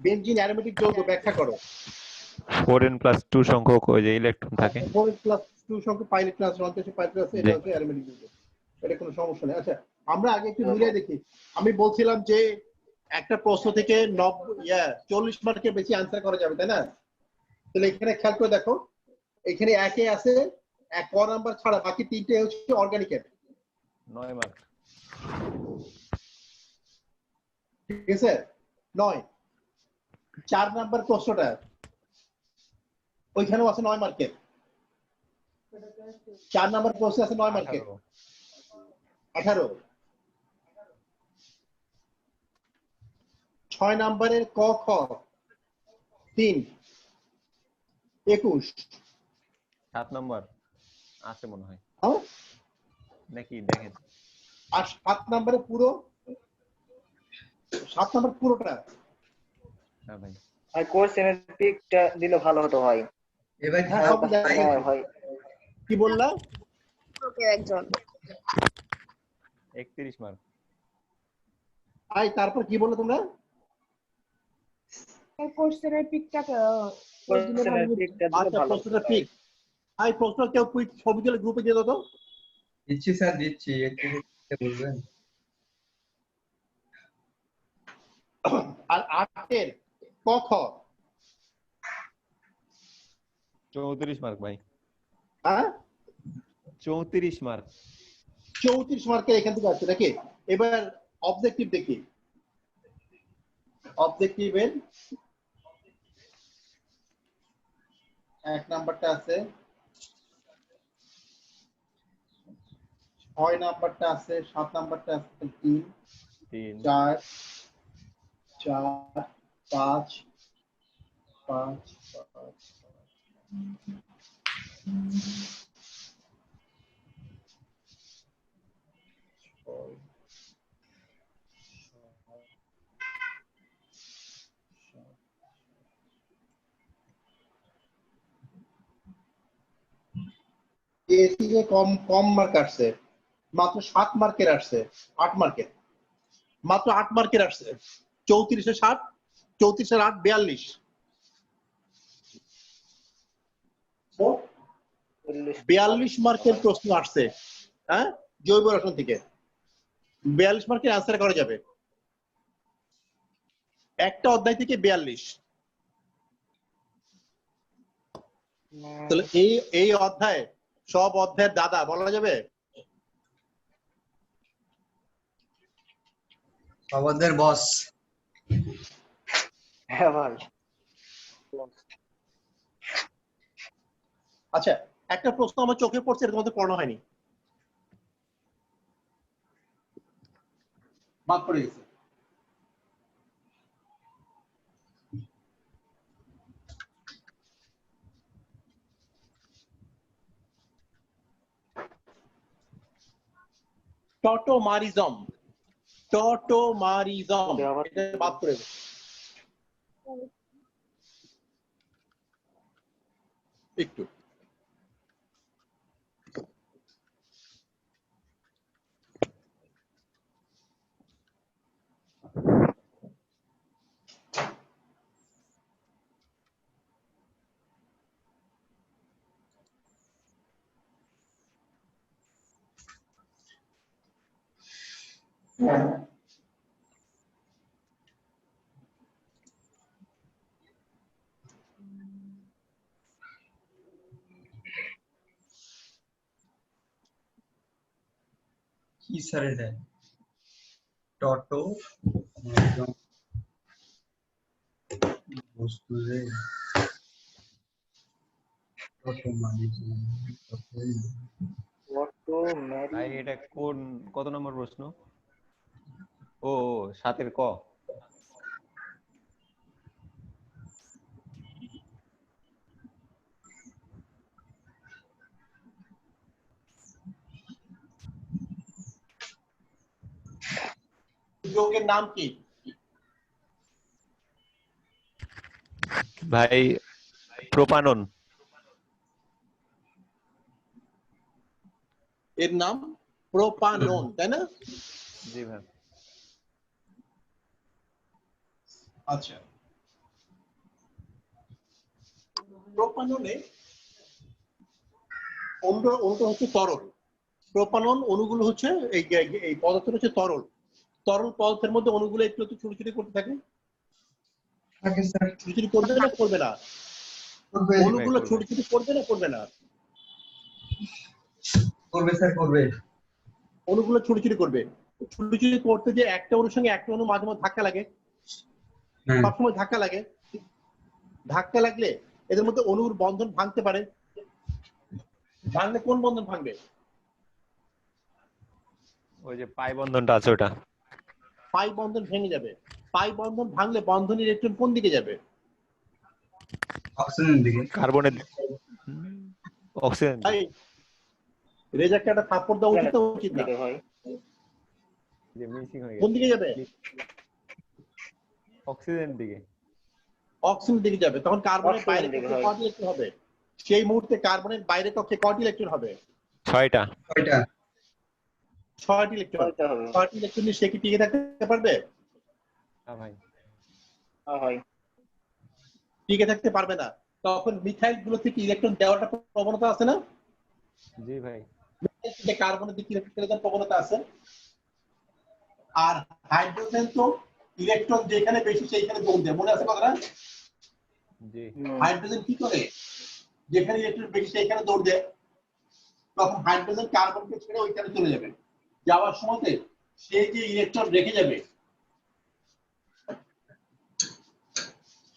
Benzene aromatic যৌগ ব্যাখ্যা করো। 4n+2 সংখ্যক ওই যে ইলেকট্রন থাকে। 4n+2 সংখ্যক পাই ইলেকট্রন আছে, অন্তত পাই আছে, এটা হচ্ছে অ্যারোমেটিক যৌগ। এটা কোনো সমস্যা নেই। আচ্ছা আমরা আগে একটু মিলিয়ে দেখি। আমি বলছিলাম যে একটা প্রশ্ন থেকে 40 মার্কের বেশি আনসার করা যাবে, তাই না? তাহলে এখানে খেয়াল করে দেখো, এখানে একে আছে এক ক নাম্বার ছাড়া বাকি তিনটে হচ্ছে অর্গানিকের 9 মার্ক। ঠিক আছে 9। 4 নাম্বার প্রশ্নটা ওইখানেও আছে 9 মার্কের। 4 নাম্বার প্রশ্ন আছে 9 মার্কের 18। 6 নাম্বারের ক খ 3 21। 7 নাম্বার আছে মনে হয় নাকি, দেখেন। আর 7 নাম্বারে পুরো 7 নাম্বার পুরোটা। হ্যাঁ ভাই, আর কোর্স পিকটা দিলে ভালো হতো ভাই। এবার হ্যাঁ সব ভাই কি বললা? ওকে একজন 31 মার্ক। আই তারপর কি বললে তোমরা? কোশ্চেনের পিকটা কোর্সের পিকটা দিলে আচ্ছা ভালো হতো। প্রশ্নটা ঠিক। আই প্রশ্ন কেউ ছবি দিলে গ্রুপে দিয়ে দাও তো। দিচ্ছি স্যার, দিচ্ছি, একটু বলবেন। আর 8 এর ক খ 34 মার্ক ভাই। হ্যাঁ 34 মার্ক। 34 মার্কের এখান থেকে আসছে নাকি? এবার অবজেক্টিভ দেখি। অবজেক্টিভের 1 নাম্বারটা আছে, 6 নাম্বারটা আছে, 7 নাম্বারটা আছে, 3 4 4 5 5 5 এর থেকে কম কম মার্ক আসছে, মাত্র 7 মার্কের আসছে, 8 মার্কের, মাত্র 8 মার্কের আসছে। 34 এ 7, 34 এর 8 42। 42 মার্কের প্রশ্ন আসছে, হ্যাঁ জৈব রসায়ন থেকে 42 মার্কের আনসার করা যাবে একটা অধ্যায় থেকে 42। তাহলে এই অধ্যায় সব অধ্যায়ের দাদা বলা যাবে? আমাদের বস। হ্যাঁ ভাই। আচ্ছা একটা প্রশ্ন আমার চোখে পড়ছে, এর মধ্যে পড়ানো হয়নি, বাদ পড়ে গেছে। টটোমারিজম, টটোমারিজম এটা বাদ পড়ে গেছে একটু। কি স্যার এটা? টটো বস্তু রে, টটো মানে ভাই এটা কোন কত নম্বর প্রশ্ন? ও 7 এর ক। যৌগের নাম কি ভাই? প্রোপানন। এর নাম প্রোপানন, তাই না? জি ভাই। আচ্ছা প্রোপাননে অণুটা হচ্ছে তরল। প্রোপানন অণুগুলো হচ্ছে এই পদার্থটা হচ্ছে তরল। তরল পদার্থের মধ্যে অণুগুলো একটু একটু ছুটি করতে থাকে। থাকে স্যার। ছুটি করবে না করবে না? করবে অণুগুলো ছুটি করবে না করবে না? করবে স্যার, করবে। অণুগুলো ছুটি করবে। ছুটি করতে যে একটা অণুর সঙ্গে একটা অণু মাঝে মাঝে ধাক্কা লাগে, হ্যাঁ, সবসময় ধাক্কা লাগে। ধাক্কা লাগলে এদের মধ্যে অণুর বন্ধন ভাঙতে পারে। ভাঙলে কোন বন্ধন ভাঙবে? ওই যে পাই বন্ধনটা আছে ওটা। পাই বন্ধন ভেঙে যাবে। পাই বন্ধন ভাঙলে বন্ধনের ইলেকট্রন কোন দিকে যাবে? অক্সিজেনের দিকে। কার্বনের অক্সিজেন তাই রেজাকে একটা থাপ্পড় দেওয়া উচিত না উচিত না? দিকে ভাই যে মিসিং হয়ে কোন গেছে দিকে যাবে? অক্সিজেন দিকে। অক্সিজেনের দিকে যাবে। তখন কার্বনের বাইরে অক্সিজেনের দিকে কক্ষে হয়। কয়টি ইলেকট্রন হবে? সেই মুহূর্তে কার্বনের বাইরে কক্ষে কয়টি ইলেকট্রন হবে? 6টা। 6টা। 6টি ইলেকট্রন। 6টা হবে। 6টি ইলেকট্রন নিয়ে সে কি টিকে থাকতে পারবে? হ্যাঁ ভাই। হ্যাঁ ভাই টিকে থাকতে পারবে না। তখন মিথাইল গুলো থেকে ইলেকট্রন দেওয়াটা প্রবণতা আছে না? জি ভাই। মিথাইল থেকে কার্বনের দিকে ইলেকট্রন চলে যাওয়ার প্রবণতা আছে। আর হাইড্রোজেন তো ইলেকট্রন যেখানে বেশি সেইখানে দৌড় দেয়, মনে আছে কথাটা? জি। হাইড্রোজেন কি করে? যেখানে ইলেকট্রন বেশি সেইখানে দৌড় দেয়। তখন হাইড্রোজেন কার্বনকে ছেড়ে ওইখানে চলে যাবে। যাওয়ার সময়তে সেই যে ইলেকট্রন রেখে যাবে,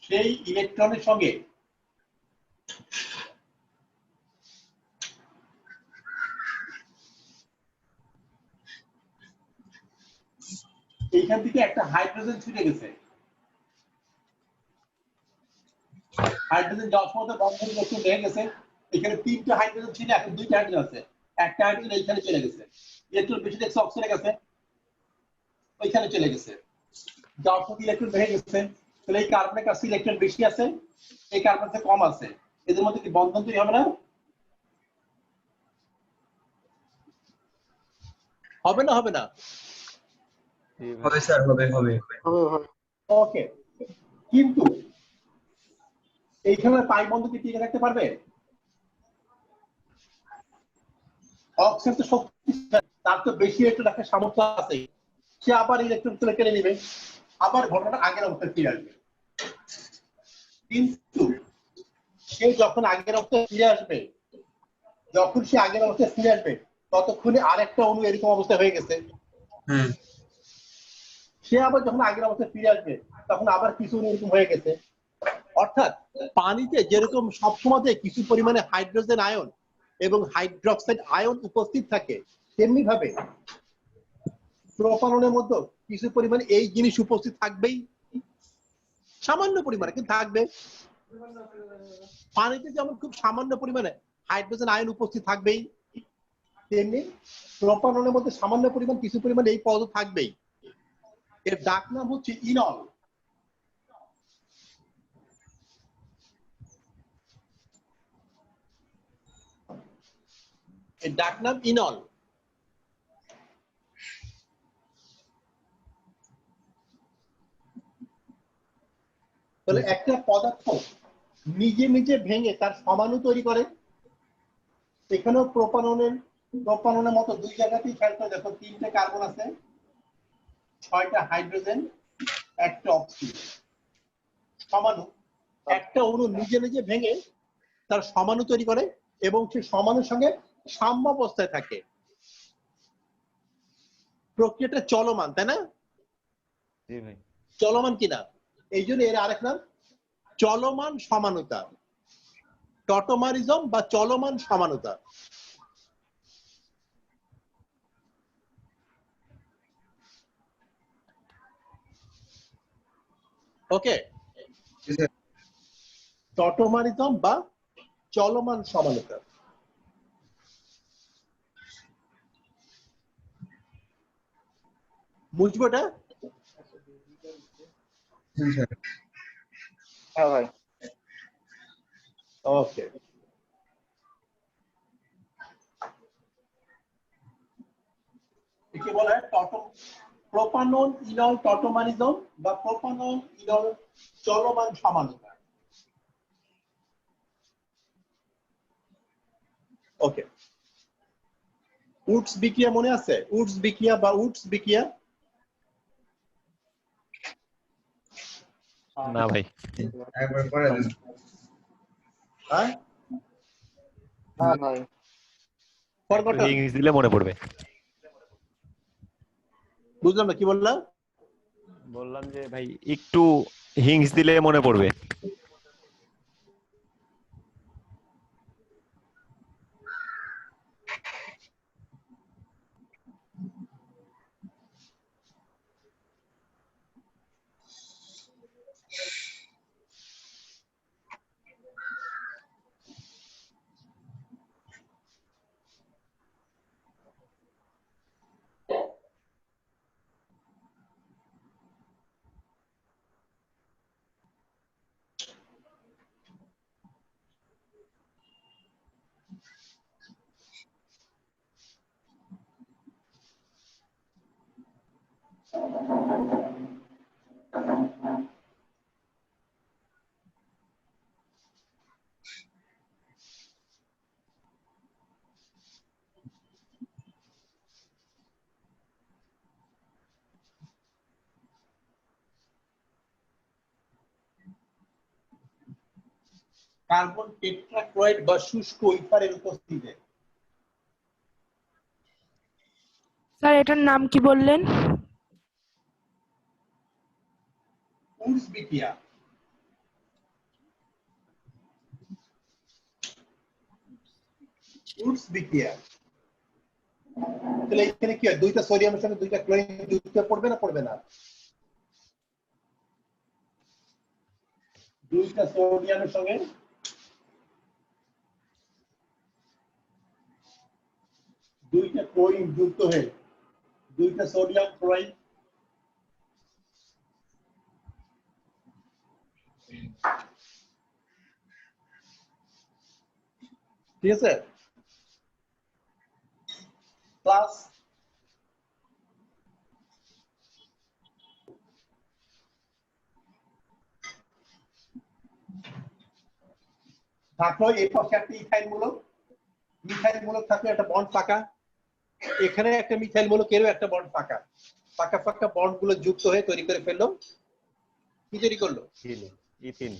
সেই ইলেকট্রনের সঙ্গে এইখান থেকে একটা হাইড্রোজেন ছুটে গেছে। হাইড্রোজেন যাওয়ার সময় বন্ধন ইলেকট্রন রেখে গেছে। এখানে 3টা হাইড্রোজেন ছিল, এখন 2টা হাইড্রোজেন আছে। একটা হাইড্রোজেন এইখানে চলে গেছে। ইলেকট্রন বেশি দেখছে অক্সিজেনে গেছে, ওইখানে চলে গেছে। যাওয়ার সময় ইলেকট্রন রেখে গেছে। তাহলে এই কার্বনের কাছে ইলেকট্রন বেশি আছে, এই কার্বনের কাছে কম আছে। এদের মধ্যে কি বন্ধন তৈরি হবে না? হবে না হবে না? জি ভাই। হবে স্যার, হবে হবে। ওকে। কিন্তু এইখানে পাই বন্ধন কি টিকে রাখতে পারবে? অক্সিজেন তো শক্তিশালী, তার তো বেশি ইলেকট্রন রাখার সামর্থ্য আছে। সে আবার ইলেকট্রন তুলে কেড়ে নেবে, আবার ঘটনা আগের অবস্থায় ফিরে আসবে। কিন্তু সে যখন আগের অবস্থায় ফিরে আসবে, যখন সে আগের অবস্থায় ফিরে আসবে, ততক্ষণে আরেকটা অণু এরকম অবস্থা হয়ে গেছে। হুম। সে আবার যখন আগের অবস্থায় ফিরে আসবে, তখন আবার কিছু অণু এরকম হয়ে গেছে। অর্থাৎ পানিতে যেরকম সবসময় কিছু পরিমাণে হাইড্রোজেন আয়ন এবং হাইড্রোক্সাইড আয়ন উপস্থিত থাকে, তেমনি ভাবে প্রোপাননের মধ্যে কিছু পরিমাণে এই জিনিস উপস্থিত থাকবেই, সামান্য পরিমাণে কিন্তু থাকবে। পানিতে যেমন খুব সামান্য পরিমাণে হাইড্রোজেন আয়ন উপস্থিত থাকবেই, তেমনি প্রোপাননের মধ্যে সামান্য পরিমাণ কিছু পরিমাণ এই পদার্থ থাকবেই। এর ডাক নাম হচ্ছে ইনল। এর ডাক নাম ইনল। তাহলে একটা পদার্থ নিজে নিজে ভেঙে তার সমাণু তৈরি করে। এখানেও প্রোপাননের মতো দুই জায়গাতেই খেয়াল করে দেখো, 3টে কার্বন আছে, 6টা হাইড্রোজেন, একটা অক্সিজেন। সমাণু, একটা অণু নিজে নিজে ভেঙে তার সমাণু তৈরি করে এবং সেই সমাণুর সঙ্গে সাম্যাবস্থায় থাকে। প্রক্রিয়াটা চলমান, তাই না? জি ভাই। চলমান কিনা, এই জন্য এর আরেক নাম চলমান সমানুতা, টটোমারিজম বা চলমান সমানুতা। ওকে, টটোমারিজম বা চলমান সমানুতা। বুঝবো এটা? হুম স্যার। হ্যাঁ ভাই ওকে, একে বলা হয় প্রোপানন ইনল টটোমারিজম বা প্রোপানন ইনল চলমান সমানুতা। ওকে, উডস বিক্রিয়া মনে আছে? উডস বিক্রিয়া বা উডস বিক্রিয়া? না ভাই, একবার পরে দেন। হ্যাঁ, হ্যাঁ ভাই। ফরগটন। হিংস দিলে মনে পড়বে। বুঝলাম না, কি বললাম? বললাম যে ভাই একটু হিংস দিলে মনে পড়বে। কার্বন টেট্রাক্লোরাইড বা শুষ্ক ইথারের উপস্থিতিতে। স্যার এটার নাম কি বললেন? উডস বিক্রিয়া। উডস বিক্রিয়া। তাহলে এখানে কি হয়? দুইটা সোডিয়ামের সঙ্গে দুইটা ক্লোরিন যুক্ত পড়বে না পড়বে না? দুইটা সোডিয়ামের সঙ্গে দুইটা ক্লোরিন যুক্ত হয়ে দুইটা সোডিয়াম ক্লোরাইড ঠিক আছে, প্লাস থাকলো এই পাশে একটা ইথাইল মূলক, মিথাইল মূলক থাকলে একটা বন্ড ফাঁকা, এখানে একটা মিথাইল মূলকেরও একটা বন্ড ফাঁকা, ফাঁকা ফাঁকা বন্ড গুলো যুক্ত হয়ে তৈরি করে ফেললো, কি তৈরি করলো? ইথিন।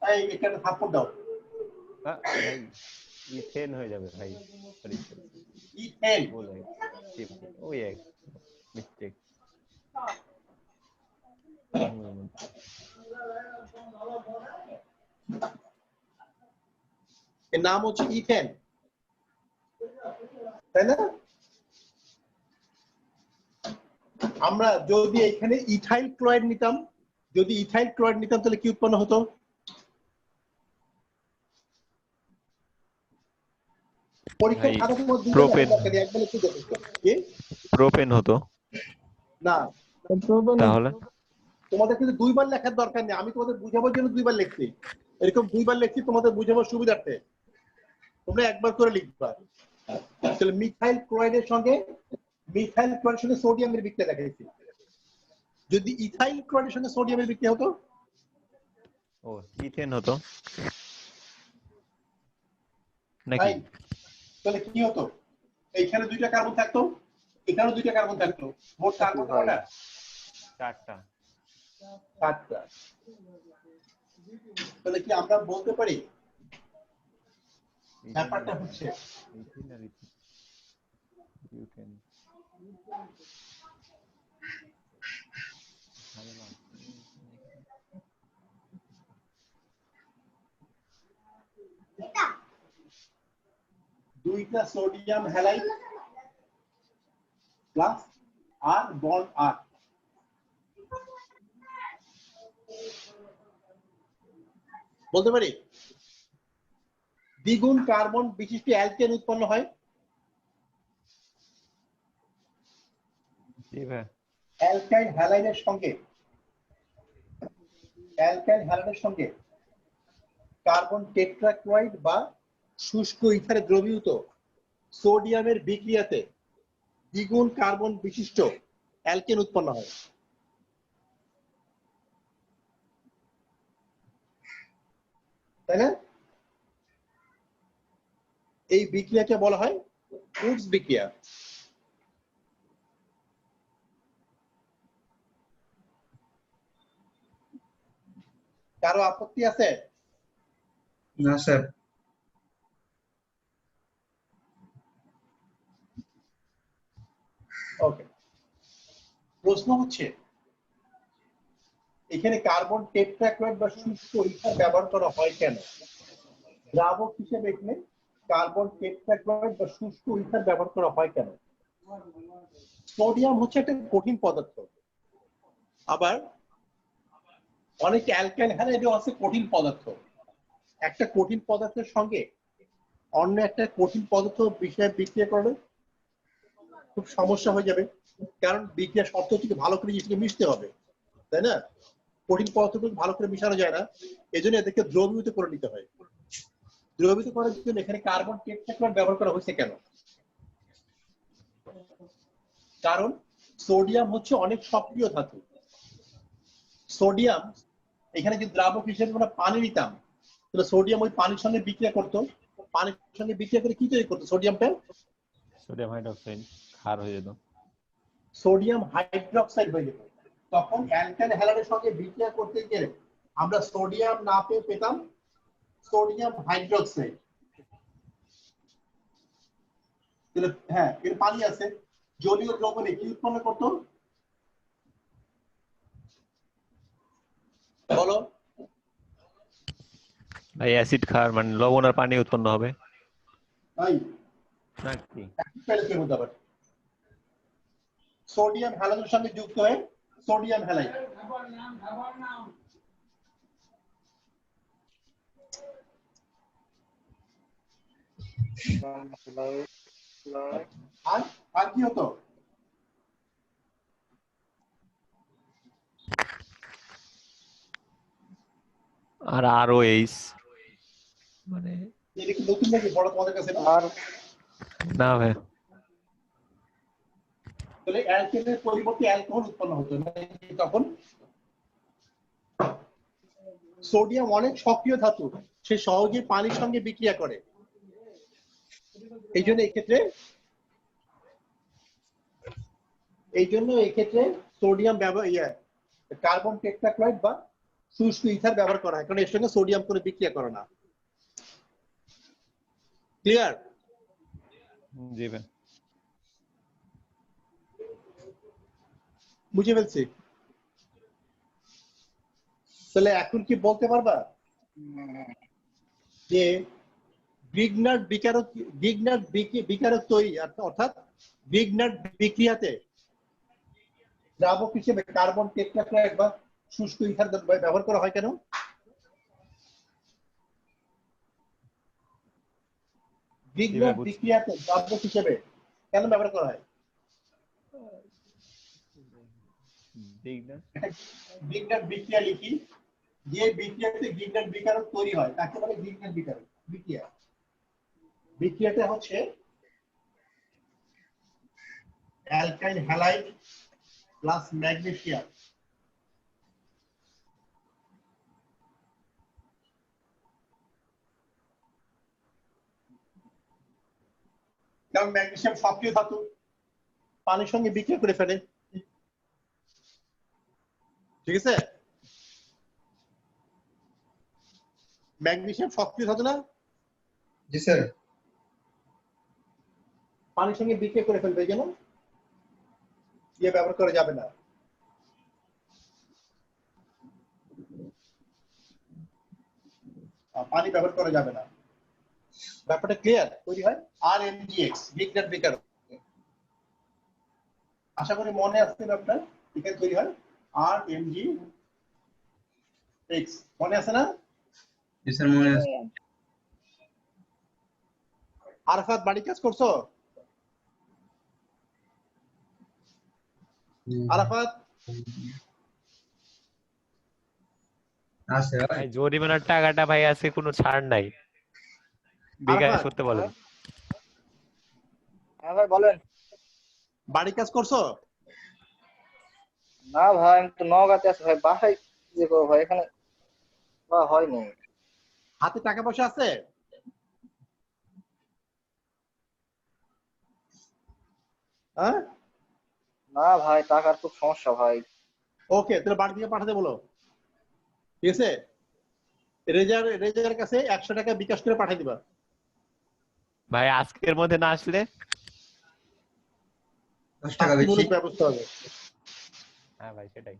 এই এখানে থাপ্পড় দাও। ভাই ইথেন হয়ে যাবে ভাই, সরি ইথেন। বলে ওই এক মিস্টেক। এর নাম হচ্ছে ইথেন, তাই না? আমরা যদি এখানে ইথাইল ক্লোরাইড নিতাম, যদি ইথাইল ক্লোরাইড নিতাম তাহলে কি উৎপন্ন হতো? পরীক্ষার ভাই খাতার মধ্যে প্রোপেন, একবার একটু যথেষ্ট। কি? প্রোপেন হতো। না, তাহলে তোমাদের কিন্তু দুইবার লেখার দরকার নেই, আমি তোমাদের বুঝাবার জন্য দুইবার লিখছি, এরকম দুইবার লিখছি তোমাদের বুঝাবার সুবিধার্থে, তোমরা একবার করে লিখবা। তাহলে মিথাইল ক্লোরাইডের সঙ্গে সোডিয়ামের বিক্রিয়া দেখাইছি, যদি ইথাইল ক্লোরাইডের সঙ্গে সোডিয়ামের বিক্রিয়া হতো ও ইথেন হতো নাকি? তাই তাহলে কি হতো? এইখানে দুইটা কার্বন থাকতো, এখানেও দুইটা কার্বন থাকতো, মোট কার্বন কয়টা? চারটা। চারটা। তাহলে কি আমরা বলতে পারি ব্যাপারটা হচ্ছে ইথিন আর ইউটেন। দুইটা সোডিয়াম হ্যালাইড প্লাস আর বন্ড আর, বলতে পারি দ্বিগুণ কার্বন বিশিষ্ট অ্যালকেন উৎপন্ন হয়। অ্যালকাইল হ্যালাইডের সঙ্গে কার্বন টেট্রাক্লোরাইড বা শুষ্ক ইথারে দ্রবীভূত সোডিয়ামের বিক্রিয়াতে দ্বিগুণ কার্বন বিশিষ্ট অ্যালকেন উৎপন্ন হয়। তাই না? এই বিক্রিয়াকে বলা হয় উডস বিক্রিয়া। কারো আপত্তি আছে? না স্যার। ওকে, প্রশ্ন হচ্ছে এখানে কার্বন টেট্রাক্লোরাইড বা শুষ্ক ইথার ব্যবহার করা হয় কেন? দ্রাবক হিসেবে এখানে কার্বন টেট্রাক্লোরাইড বা শুষ্ক ইথার ব্যবহার করা হয় কেন? সোডিয়াম হচ্ছে একটা কঠিন পদার্থ, আবার অনেক অ্যালকাইল হ্যালাইডও আছে কঠিন পদার্থ। একটা কঠিন পদার্থের সঙ্গে অন্য একটা কঠিন পদার্থ বিষয়ে বিক্রিয়া করলে খুব সমস্যা হয়ে যাবে, কারণ বিক্রিয়া শর্ত হচ্ছে ভালো করে জিনিসকে মিশতে হবে, তাই না? কঠিন পদার্থগুলো ভালো করে মিশানো যায় না, এই জন্য এদেরকে দ্রবীভূত করে নিতে হয়। দ্রবীভূত করার জন্য এখানে কার্বন টেট্রাক্লোরাইড ব্যবহার করা হয়েছে কেন? কারণ সোডিয়াম হচ্ছে অনেক সক্রিয় ধাতু। সোডিয়াম এখানে যে দ্রাবক হিসেবে আমরা পানি নিতাম, তাহলে সোডিয়াম ওই পানির সঙ্গে বিক্রিয়া করতো, পানির সঙ্গে বিক্রিয়া করে কি তৈরি করতো? সোডিয়ামটা সোডিয়াম হাইড্রোক্সাইড ক্ষার হয়ে যেত, সোডিয়াম হাইড্রোক্সাইড হয়ে যেত। তখন অ্যালকাইল হ্যালাইডের সঙ্গে বিক্রিয়া করতে গেলে আমরা সোডিয়াম না পেয়ে পেতাম সোডিয়াম হাইড্রোক্সাইড। তাহলে হ্যাঁ, এর পানি আছে, জলীয় দ্রবণে কি উৎপন্ন করতো বলো? ভাই অ্যাসিড ক্ষার মানে লবণ আর পানি উৎপন্ন হবে তাই নাকি? পেলে বলতে আবার সোডিয়াম হ্যালাইডের সঙ্গে যুক্ত হয়ে সোডিয়াম হ্যালাইড। আর আর কি হতো? আর আরওএইচ মানে এটা কি নতুন নাকি বড় তোমাদের কাছে? আর না ভাই, তাহলে অ্যালকেনের পরিবর্তে অ্যালকোহল উৎপন্ন হতো না তখন। সোডিয়াম অনেক সক্রিয় ধাতু, সে সহজে পানির সঙ্গে বিক্রিয়া করে, এই জন্য এক্ষেত্রে সোডিয়াম ব্যবহার কার্বন টেট্রাক্লোরাইড বা শুষ্ক ইথার ব্যবহার করা হয়, কারণ এর সঙ্গে সোডিয়াম করে বিক্রিয়া করে না। ক্লিয়ার? জি ভাই। বুঝে ফেলছি। তাহলে এখন কি বলতে পারবা যে গ্রিগনার্ড বিকারক তৈরি, অর্থাৎ গ্রিগনার্ড বিক্রিয়াতে দ্রাবক হিসেবে কার্বন টেট্রাক্লোরাইড বা শুষ্ক ইথার ব্যবহার করা হয় কেন? গ্রিগনার্ড বিক্রিয়াতে দ্রাবক হিসেবে কেন ব্যবহার করা হয়? গ্রিগনার্ড বিক্রিয়া লিখি, যে বিক্রিয়াতে গ্রিগনার্ড বিকারক তৈরি হয় তাকে বলে গ্রিগনার্ড বিকারক বিক্রিয়া। বিক্রিয়াটা হচ্ছে অ্যালকাইল হ্যালাইড প্লাস ম্যাগনেসিয়াম, কারণ ম্যাগনেসিয়াম সক্রিয় ধাতু, পানির সঙ্গে বিক্রিয়া করে ফেলে, ঠিক আছে? ম্যাগনেসিয়াম সক্রিয় ধাতু না? জি স্যার। পানির সঙ্গে বিক্রিয়া করে ফেলবে, এই জন্য দিয়ে ব্যবহার করা যাবে না। পানি ব্যবহার করা যাবে না, ব্যাপারটা ক্লিয়ার? তৈরি হয় RMgX গ্রিগনার্ড বিকারক। আশা করি মনে আসছে ব্যাপারটা। এখানে তৈরি হয় RMgX, মনে আছে না? জি স্যার মনে আছে। আরাফাত বাড়ি কাজ করছো? আরাফাত আছে ভাই জরিমানার টাকাটা ভাই আছে, কোনো ছাড় নাই, বিকাশ আরাফাত করতে বলেন। হ্যাঁ ভাই বলেন। বাড়ি কাজ করছো? না ভাই আমি তো নওগাঁতে আছি ভাই, বাসায় যে করবো ভাই, এখানে বা হয়নি। হাতে টাকা পয়সা আছে? হ্যাঁ না ভাই, টাকার খুব সমস্যা ভাই। ওকে, তাহলে বাড়ি থেকে পাঠাতে বলো, ঠিক আছে? রেজার কাছে 100 টাকা বিকাশ করে পাঠিয়ে দিবা। ভাই আজকের মধ্যে না আসলে 10 টাকা বেশি। তাৎক্ষণিক ব্যবস্থা হবে। হ্যাঁ ভাই সেটাই।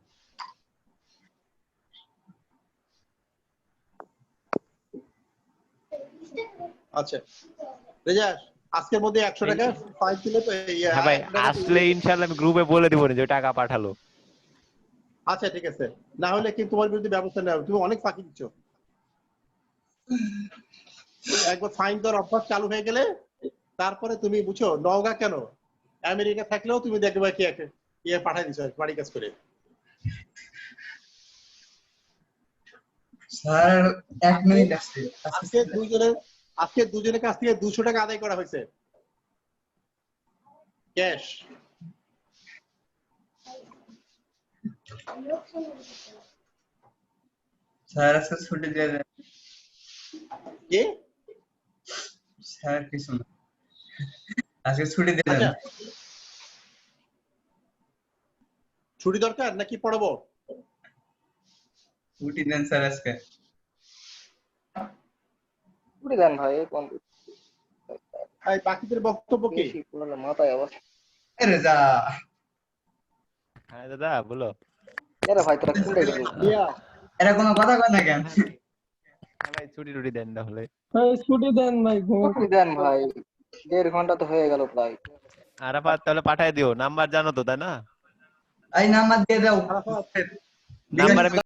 আচ্ছা রেজা, আজকের মধ্যে 100 টাকা ফাইল দিলে তো হ্যাঁ ভাই, 100 টাকা আসলে ইনশাআল্লাহ আমি গ্রুপে বলে দিব যে টাকা পাঠালো। আচ্ছা ঠিক আছে, না হলে কি তোমার বিরুদ্ধে ব্যবস্থা নেওয়া হবে, তুমি অনেক ফাঁকি দিচ্ছ। একবার ফাইন দেওয়ার অভ্যাস চালু হয়ে গেলে তারপরে তুমি বুঝছো, নওগাঁ কেন, আমেরিকা থাকলেও তুমি দেখবে কি একটা ইয়ে পাঠাই দিচ্ছ বাড়ি কাজ করে। স্যার 1 মিনিট আছে। আজকে দুজনের কাছ থেকে 200 টাকা আদায় করা হয়েছে ক্যাশ। স্যার আজকে ছুটি দিয়ে দেন। কি স্যার কিছু না, আজকে ছুটি দিয়ে দেন। আচ্ছা, ছুটি দরকার নাকি পড়াবো? ছুটি দেন স্যার আজকে। ছুটি দেন ভাই, কোন এই বাকিদের বক্তব্য কি? বেশি পড়ালে মাথায় অবস্থা। আরে যা, হ্যাঁ দাদা বলো। আরে ভাই তোরা কোনটা গেলি? ইয়া, এরা কোনো কথা কয় না কেন? হ্যাঁ ভাই ছুটি টুটি দেন তাহলে। ছুটি দেন ভাই, 1.5 ঘন্টা তো হয়ে গেল প্রায়। আরাফাত তাহলে পাঠায় দিও, নাম্বার জানো তো তাই না? এই নাম্বার দিয়ে দাও। আরাফাত, নাম্বার আমি